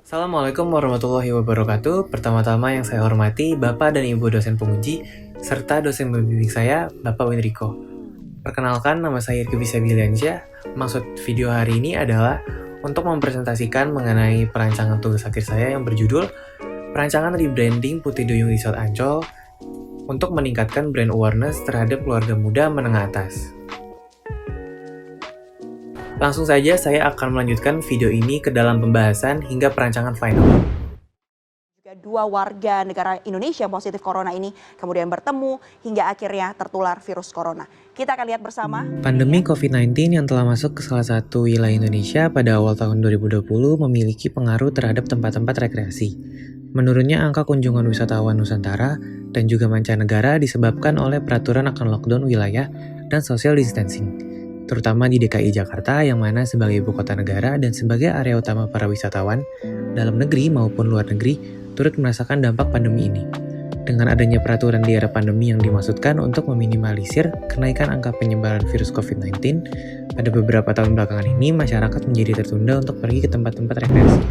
Assalamualaikum warahmatullahi wabarakatuh. Pertama-tama yang saya hormati Bapak dan Ibu dosen penguji, serta dosen pembimbing saya, Bapak Winriko. Perkenalkan, nama saya Irgi Bisabiliansyah. Maksud video hari ini adalah untuk mempresentasikan mengenai perancangan tugas akhir saya yang berjudul Perancangan Rebranding Putri Duyung Resort Ancol untuk meningkatkan brand awareness terhadap keluarga muda menengah atas. Langsung saja saya akan melanjutkan video ini ke dalam pembahasan hingga perancangan final. Juga dua warga negara Indonesia positif corona ini kemudian bertemu hingga akhirnya tertular virus corona. Kita akan lihat bersama. Pandemi COVID-19 yang telah masuk ke salah satu wilayah Indonesia pada awal tahun 2020 memiliki pengaruh terhadap tempat-tempat rekreasi. Menurunnya angka kunjungan wisatawan Nusantara dan juga mancanegara disebabkan oleh peraturan akan lockdown wilayah dan social distancing, terutama di DKI Jakarta yang mana sebagai ibu kota negara dan sebagai area utama para wisatawan dalam negeri maupun luar negeri turut merasakan dampak pandemi ini. Dengan adanya peraturan di era pandemi yang dimaksudkan untuk meminimalisir kenaikan angka penyebaran virus COVID-19, pada beberapa tahun belakangan ini masyarakat menjadi tertunda untuk pergi ke tempat-tempat rekreasi.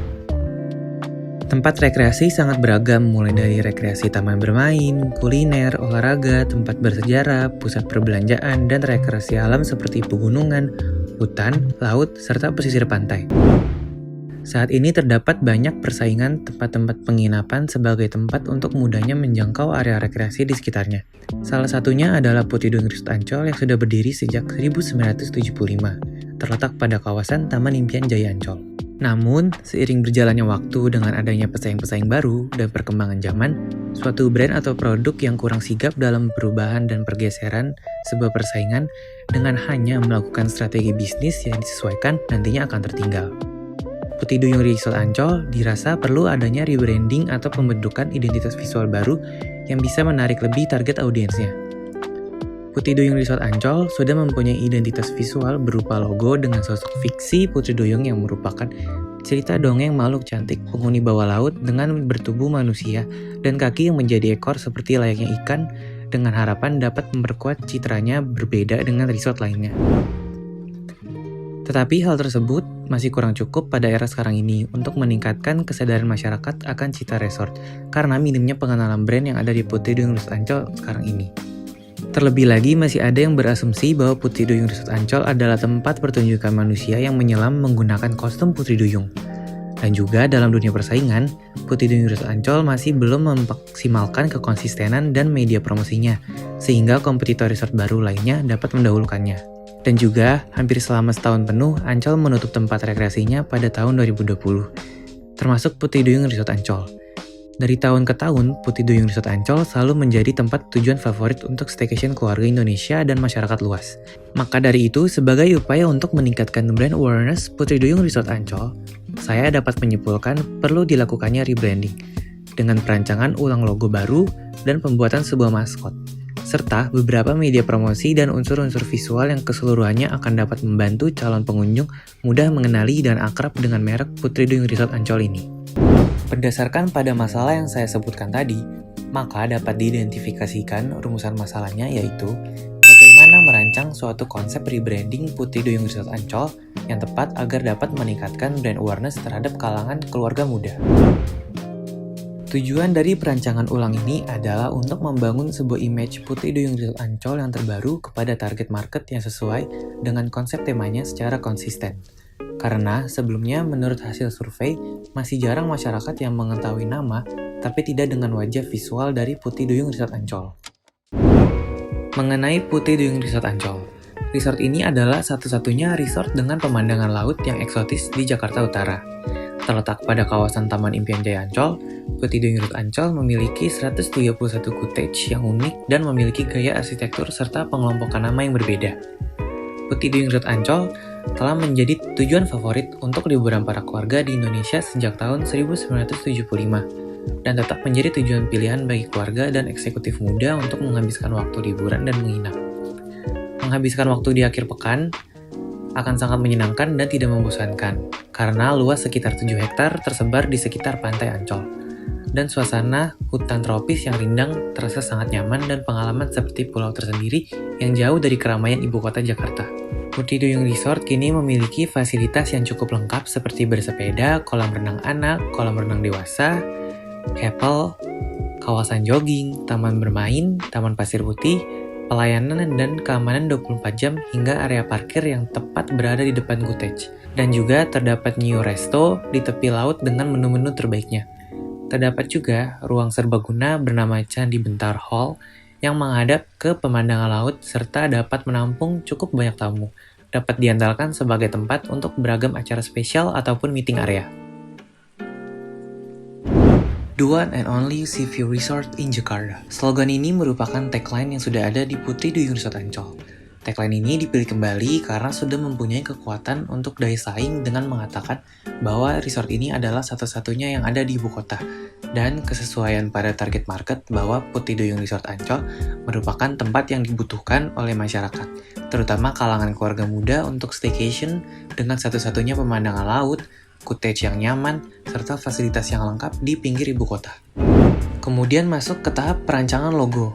Tempat rekreasi sangat beragam, mulai dari rekreasi taman bermain, kuliner, olahraga, tempat bersejarah, pusat perbelanjaan, dan rekreasi alam seperti pegunungan, hutan, laut, serta pesisir pantai. Saat ini terdapat banyak persaingan tempat-tempat penginapan sebagai tempat untuk mudahnya menjangkau area rekreasi di sekitarnya. Salah satunya adalah Putri Duyung Resort Ancol yang sudah berdiri sejak 1975, terletak pada kawasan Taman Impian Jaya Ancol. Namun, seiring berjalannya waktu dengan adanya pesaing-pesaing baru dan perkembangan zaman, suatu brand atau produk yang kurang sigap dalam perubahan dan pergeseran sebuah persaingan dengan hanya melakukan strategi bisnis yang disesuaikan nantinya akan tertinggal. Putri Duyung Resort Ancol dirasa perlu adanya rebranding atau pembentukan identitas visual baru yang bisa menarik lebih target audiensnya. Putri Duyung Resort Ancol sudah mempunyai identitas visual berupa logo dengan sosok fiksi Putri Duyung yang merupakan cerita dongeng makhluk cantik penghuni bawah laut dengan bertubuh manusia dan kaki yang menjadi ekor seperti layaknya ikan dengan harapan dapat memperkuat citranya berbeda dengan resort lainnya. Tetapi hal tersebut masih kurang cukup pada era sekarang ini untuk meningkatkan kesadaran masyarakat akan cita resort karena minimnya pengenalan brand yang ada di Putri Duyung Resort Ancol sekarang ini. Terlebih lagi masih ada yang berasumsi bahwa Putri Duyung Resort Ancol adalah tempat pertunjukan manusia yang menyelam menggunakan kostum Putri Duyung. Dan juga dalam dunia persaingan, Putri Duyung Resort Ancol masih belum memaksimalkan kekonsistenan dan media promosinya, sehingga kompetitor resort baru lainnya dapat mendahulukannya. Dan juga, hampir selama setahun penuh, Ancol menutup tempat rekreasinya pada tahun 2020, termasuk Putri Duyung Resort Ancol. Dari tahun ke tahun, Putri Duyung Resort Ancol selalu menjadi tempat tujuan favorit untuk staycation keluarga Indonesia dan masyarakat luas. Maka dari itu, sebagai upaya untuk meningkatkan brand awareness Putri Duyung Resort Ancol, saya dapat menyimpulkan perlu dilakukannya rebranding dengan perancangan ulang logo baru dan pembuatan sebuah maskot, serta beberapa media promosi dan unsur-unsur visual yang keseluruhannya akan dapat membantu calon pengunjung mudah mengenali dan akrab dengan merek Putri Duyung Resort Ancol ini. Berdasarkan pada masalah yang saya sebutkan tadi, maka dapat diidentifikasikan rumusan masalahnya yaitu bagaimana merancang suatu konsep rebranding Putri Duyung Resort Ancol yang tepat agar dapat meningkatkan brand awareness terhadap kalangan keluarga muda. Tujuan dari perancangan ulang ini adalah untuk membangun sebuah image Putri Duyung Resort Ancol yang terbaru kepada target market yang sesuai dengan konsep temanya secara konsisten. Karena sebelumnya menurut hasil survei, masih jarang masyarakat yang mengetahui nama tapi tidak dengan wajah visual dari Putri Duyung Resort Ancol. Mengenai Putri Duyung Resort Ancol, resort ini adalah satu-satunya resort dengan pemandangan laut yang eksotis di Jakarta Utara. Terletak pada kawasan Taman Impian Jaya Ancol, Putri Duyung Resort Ancol memiliki 131 cottage yang unik dan memiliki gaya arsitektur serta pengelompokan nama yang berbeda. Putri Duyung Resort Ancol telah menjadi tujuan favorit untuk liburan para keluarga di Indonesia sejak tahun 1975 dan tetap menjadi tujuan pilihan bagi keluarga dan eksekutif muda untuk menghabiskan waktu liburan dan menginap. Menghabiskan waktu di akhir pekan akan sangat menyenangkan dan tidak membosankan karena luas sekitar 7 hektar tersebar di sekitar pantai Ancol dan suasana hutan tropis yang rindang terasa sangat nyaman dan pengalaman seperti pulau tersendiri yang jauh dari keramaian ibu kota Jakarta. Putri Duyung Resort kini memiliki fasilitas yang cukup lengkap seperti bersepeda, kolam renang anak, kolam renang dewasa, chapel, kawasan jogging, taman bermain, taman pasir putih, pelayanan dan keamanan 24 jam hingga area parkir yang tepat berada di depan cottage. Dan juga terdapat New Resto di tepi laut dengan menu-menu terbaiknya. Terdapat juga ruang serbaguna bernama Candi Bentar Hall yang menghadap ke pemandangan laut serta dapat menampung cukup banyak tamu. Dapat diandalkan sebagai tempat untuk beragam acara spesial ataupun meeting area. The one and only Sea View Resort in Jakarta. Slogan ini merupakan tagline yang sudah ada di Putri Duyung Resort Ancol. Tagline ini dipilih kembali karena sudah mempunyai kekuatan untuk daya saing dengan mengatakan bahwa resort ini adalah satu-satunya yang ada di ibu kota, dan kesesuaian pada target market bahwa Putri Duyung Resort Ancol merupakan tempat yang dibutuhkan oleh masyarakat, terutama kalangan keluarga muda untuk staycation dengan satu-satunya pemandangan laut, cottage yang nyaman, serta fasilitas yang lengkap di pinggir ibu kota. Kemudian masuk ke tahap perancangan logo.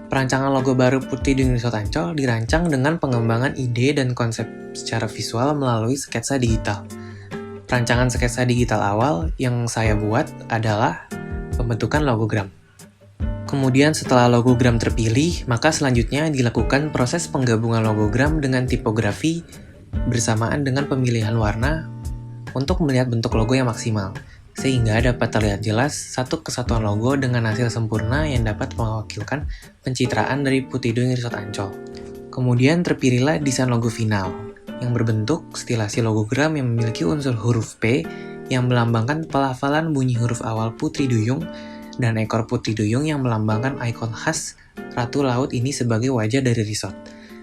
Perancangan logo baru Putri Duyung Resort Ancol dirancang dengan pengembangan ide dan konsep secara visual melalui sketsa digital. Perancangan sketsa digital awal yang saya buat adalah pembentukan logogram. Kemudian setelah logogram terpilih, maka selanjutnya dilakukan proses penggabungan logogram dengan tipografi bersamaan dengan pemilihan warna untuk melihat bentuk logo yang maksimal, sehingga dapat terlihat jelas satu kesatuan logo dengan hasil sempurna yang dapat mewakilkan pencitraan dari Putri Duyung Resort Ancol. Kemudian terpilihlah desain logo final, yang berbentuk stilasi logogram yang memiliki unsur huruf P yang melambangkan pelafalan bunyi huruf awal Putri Duyung, dan ekor Putri Duyung yang melambangkan ikon khas Ratu Laut ini sebagai wajah dari resort.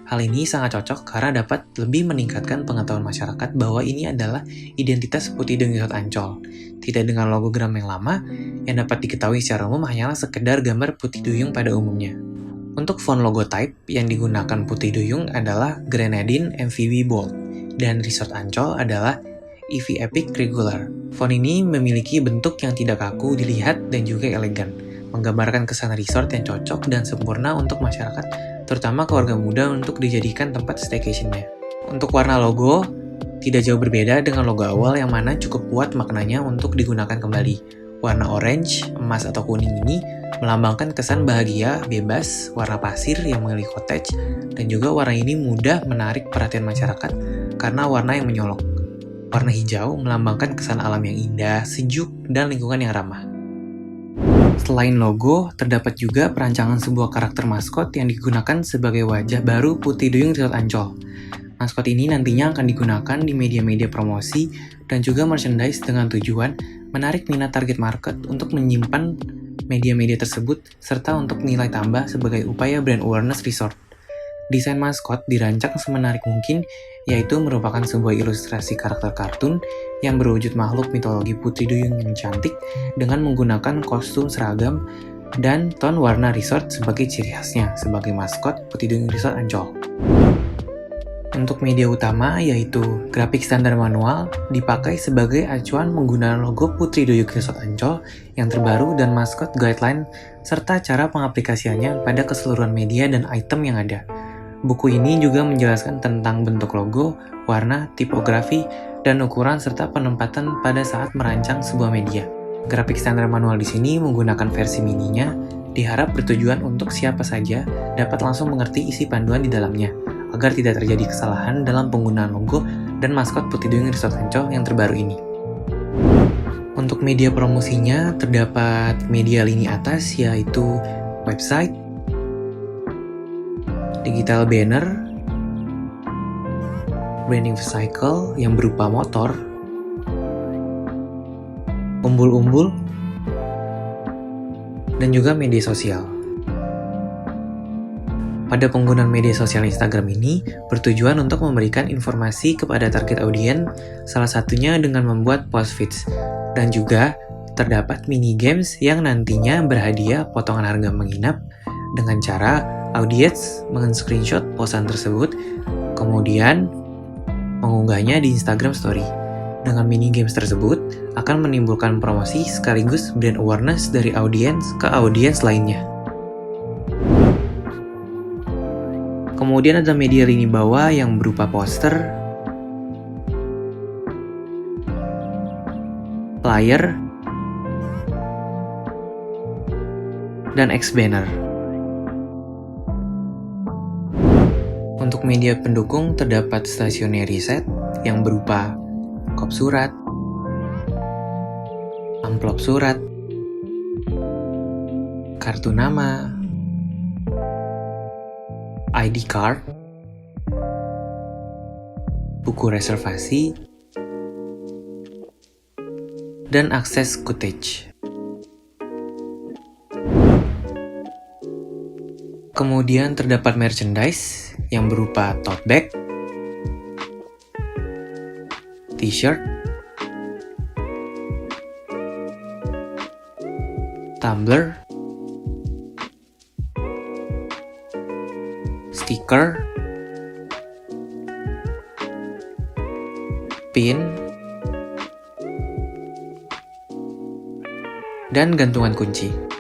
Hal ini sangat cocok karena dapat lebih meningkatkan pengetahuan masyarakat bahwa ini adalah identitas Putri Duyung Resort Ancol. Tidak dengan logogram yang lama, yang dapat diketahui secara umum hanyalah sekedar gambar Putri Duyung pada umumnya. Untuk font logo type yang digunakan Putri Duyung adalah Grenadine MVB Bold, dan Resort Ancol adalah EV Epic Regular. Font ini memiliki bentuk yang tidak kaku dilihat dan juga elegan, menggambarkan kesan resort yang cocok dan sempurna untuk masyarakat, terutama keluarga muda untuk dijadikan tempat staycation-nya. Untuk warna logo, tidak jauh berbeda dengan logo awal yang mana cukup kuat maknanya untuk digunakan kembali. Warna orange, emas atau kuning ini melambangkan kesan bahagia, bebas, warna pasir yang mengelilingi cottage, dan juga warna ini mudah menarik perhatian masyarakat karena warna yang menyolok. Warna hijau melambangkan kesan alam yang indah, sejuk, dan lingkungan yang ramah. Selain logo, terdapat juga perancangan sebuah karakter maskot yang digunakan sebagai wajah baru Putri Duyung Resort Ancol. Maskot ini nantinya akan digunakan di media-media promosi dan juga merchandise dengan tujuan menarik minat target market untuk menyimpan media-media tersebut serta untuk nilai tambah sebagai upaya brand awareness resort. Desain maskot dirancang semenarik mungkin, yaitu merupakan sebuah ilustrasi karakter kartun yang berwujud makhluk mitologi Putri Duyung yang cantik dengan menggunakan kostum seragam dan ton warna resort sebagai ciri khasnya sebagai maskot Putri Duyung Resort Ancol. Untuk media utama yaitu grafik standar manual dipakai sebagai acuan menggunakan logo Putri Duyung Resort Ancol yang terbaru dan maskot guideline serta cara pengaplikasiannya pada keseluruhan media dan item yang ada. Buku ini juga menjelaskan tentang bentuk logo, warna, tipografi, dan ukuran serta penempatan pada saat merancang sebuah media. Grafik standar manual di sini menggunakan versi mininya, diharap bertujuan untuk siapa saja dapat langsung mengerti isi panduan di dalamnya, agar tidak terjadi kesalahan dalam penggunaan logo dan maskot Putri Duyung Resort Ancol yang terbaru ini. Untuk media promosinya terdapat media lini atas yaitu website, digital banner, branding vehicle yang berupa motor, umbul-umbul, dan juga media sosial. Pada penggunaan media sosial Instagram ini bertujuan untuk memberikan informasi kepada target audiens, salah satunya dengan membuat post feeds, dan juga terdapat mini games yang nantinya berhadiah potongan harga menginap dengan cara audiens meng-screenshot posan tersebut, kemudian mengunggahnya di Instagram Story. Dengan mini games tersebut akan menimbulkan promosi sekaligus brand awareness dari audiens ke audiens lainnya. Kemudian ada media lini bawah yang berupa poster, flyer, dan X-banner. Untuk media pendukung terdapat stationery set yang berupa kop surat, amplop surat, kartu nama, ID card, buku reservasi, dan akses cottage. Kemudian terdapat merchandise yang berupa tote bag, t-shirt, tumbler, stiker, pin, dan gantungan kunci.